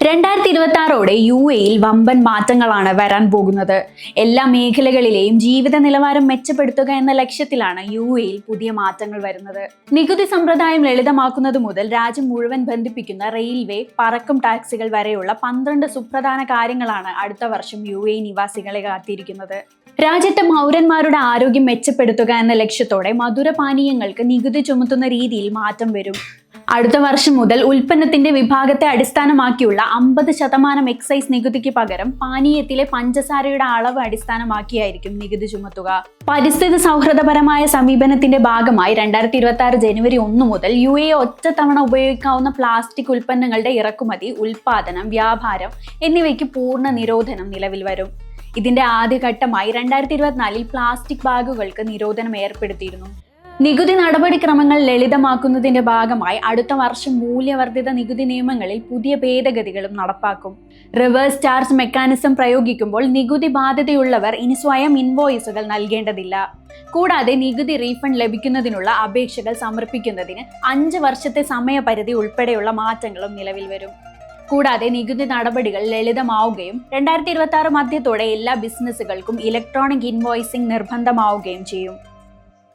2026 UAE-യിൽ വമ്പൻ മാറ്റങ്ങളാണ് വരാൻ പോകുന്നത്. എല്ലാ മേഖലകളിലെയും ജീവിത നിലവാരം മെച്ചപ്പെടുത്തുക എന്ന ലക്ഷ്യത്തിലാണ് UAE-യിൽ പുതിയ മാറ്റങ്ങൾ വരുന്നത്. നികുതി സമ്പ്രദായം ലളിതമാക്കുന്നത് മുതൽ രാജ്യം മുഴുവൻ ബന്ധിപ്പിക്കുന്ന റെയിൽവേ, പറക്കും ടാക്സികൾ വരെയുള്ള 12 സുപ്രധാന കാര്യങ്ങളാണ് അടുത്ത വർഷം UAE നിവാസികളെ കാത്തിരിക്കുന്നത്. രാജ്യത്തെ പൗരന്മാരുടെ ആരോഗ്യം മെച്ചപ്പെടുത്തുക എന്ന ലക്ഷ്യത്തോടെ മധുരപാനീയങ്ങൾക്ക് നികുതി ചുമത്തുന്ന രീതിയിൽ മാറ്റം വരും. അടുത്ത വർഷം മുതൽ ഉൽപ്പന്നത്തിന്റെ വിഭാഗത്തെ അടിസ്ഥാനമാക്കിയുള്ള 50% എക്സൈസ് നികുതിക്ക് പകരം പാനീയത്തിലെ പഞ്ചസാരയുടെ അളവ് അടിസ്ഥാനമാക്കിയായിരിക്കും നികുതി ചുമത്തുക. പരിസ്ഥിതി സൗഹൃദപരമായ സമീപനത്തിന്റെ ഭാഗമായി 2026 ജനുവരി 1 മുതൽ UAE ഒറ്റത്തവണ ഉപയോഗിക്കാവുന്ന പ്ലാസ്റ്റിക് ഉൽപ്പന്നങ്ങളുടെ ഇറക്കുമതി, ഉൽപാദനം, വ്യാപാരം എന്നിവയ്ക്ക് പൂർണ്ണ നിരോധനം നിലവിൽ വരും. ഇതിന്റെ ആദ്യഘട്ടമായി 2024 പ്ലാസ്റ്റിക് ബാഗുകൾക്ക് നിരോധനം ഏർപ്പെടുത്തിയിരുന്നു. നികുതി നടപടിക്രമങ്ങൾ ലളിതമാക്കുന്നതിന്റെ ഭാഗമായി അടുത്ത വർഷം മൂല്യവർദ്ധിത നികുതി നിയമങ്ങളിൽ പുതിയ ഭേദഗതികളും നടപ്പാക്കും. റിവേഴ്സ് ചാർജ് മെക്കാനിസം പ്രയോഗിക്കുമ്പോൾ നികുതി ബാധ്യതയുള്ളവർ ഇനി സ്വയം ഇൻവോയ്സുകൾ നൽകേണ്ടതില്ല. കൂടാതെ നികുതി റീഫണ്ട് ലഭിക്കുന്നതിനുള്ള അപേക്ഷകൾ സമർപ്പിക്കുന്നതിന് 5 വർഷത്തെ സമയപരിധി ഉൾപ്പെടെയുള്ള മാറ്റങ്ങളും നിലവിൽ വരും. കൂടാതെ നികുതി നടപടികൾ ലളിതമാവുകയും 2026 മധ്യത്തോടെ എല്ലാ ബിസിനസ്സുകൾക്കും ഇലക്ട്രോണിക് ഇൻവോയ്സിംഗ് നിർബന്ധമാവുകയും ചെയ്യും.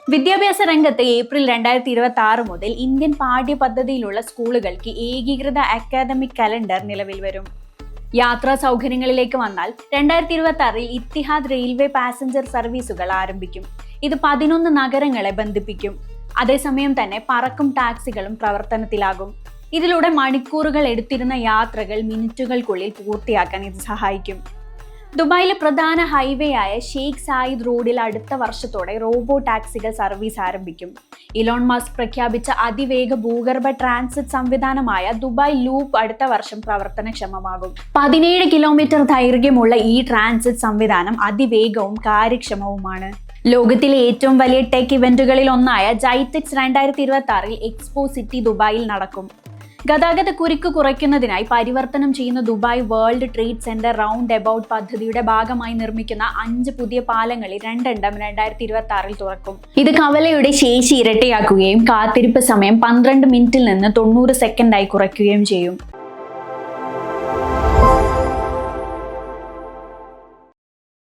വിദ്യാഭ്യാസ രംഗത്ത് ഏപ്രിൽ 2026 മുതൽ ഇന്ത്യൻ പാഠ്യപദ്ധതിയിലുള്ള സ്കൂളുകൾക്ക് ഏകീകൃത അക്കാദമിക് കലണ്ടർ നിലവിൽ വരും. യാത്രാ സൗകര്യങ്ങളിലേക്ക് വന്നാൽ 2026 ഇത്തിഹാദ് റെയിൽവേ പാസഞ്ചർ സർവീസുകൾ ആരംഭിക്കും. ഇത് 11 നഗരങ്ങളെ ബന്ധിപ്പിക്കും. അതേസമയം തന്നെ പറക്കും ടാക്സികളും പ്രവർത്തനത്തിലാകും. ഇതിലൂടെ മണിക്കൂറുകൾ എടുത്തിരുന്ന യാത്രകൾ മിനിറ്റുകൾക്കുള്ളിൽ പൂർത്തിയാക്കാൻ ഇത് സഹായിക്കും. ദുബായിലെ പ്രധാന ഹൈവേ ആയ ഷെയ്ഖ് സായിദ് റോഡിൽ അടുത്ത വർഷത്തോടെ റോബോ ടാക്സികൾ സർവീസ് ആരംഭിക്കും. ഇലോൺ മസ്ക് പ്രഖ്യാപിച്ച അതിവേഗ ഭൂഗർഭ ട്രാൻസിറ്റ് സംവിധാനമായ ദുബായ് ലൂപ്പ് അടുത്ത വർഷം പ്രവർത്തനക്ഷമമാകും. 17 കിലോമീറ്റർ ദൈർഘ്യമുള്ള ഈ ട്രാൻസിറ്റ് സംവിധാനം അതിവേഗവും കാര്യക്ഷമവുമാണ്. ലോകത്തിലെ ഏറ്റവും വലിയ ടെക് ഇവന്റുകളിൽ ഒന്നായ ജൈറ്റെക്സ് 2026 എക്സ്പോ സിറ്റി ദുബായിൽ നടക്കും. ഗതാഗത കുരുക്ക് കുറയ്ക്കുന്നതിനായി പരിവർത്തനം ചെയ്യുന്ന Dubai world trade centre round about പദ്ധതിയുടെ ഭാഗമായി നിർമ്മിക്കുന്ന 5 പുതിയ പാലങ്ങളിൽ 2 2026 തുറക്കും. ഇത് കവലയുടെ ശേഷി ഇരട്ടിയാക്കുകയും കാത്തിരിപ്പ് സമയം 12 മിനിറ്റിൽ നിന്ന് 90 സെക്കൻഡായി കുറയ്ക്കുകയും ചെയ്യും.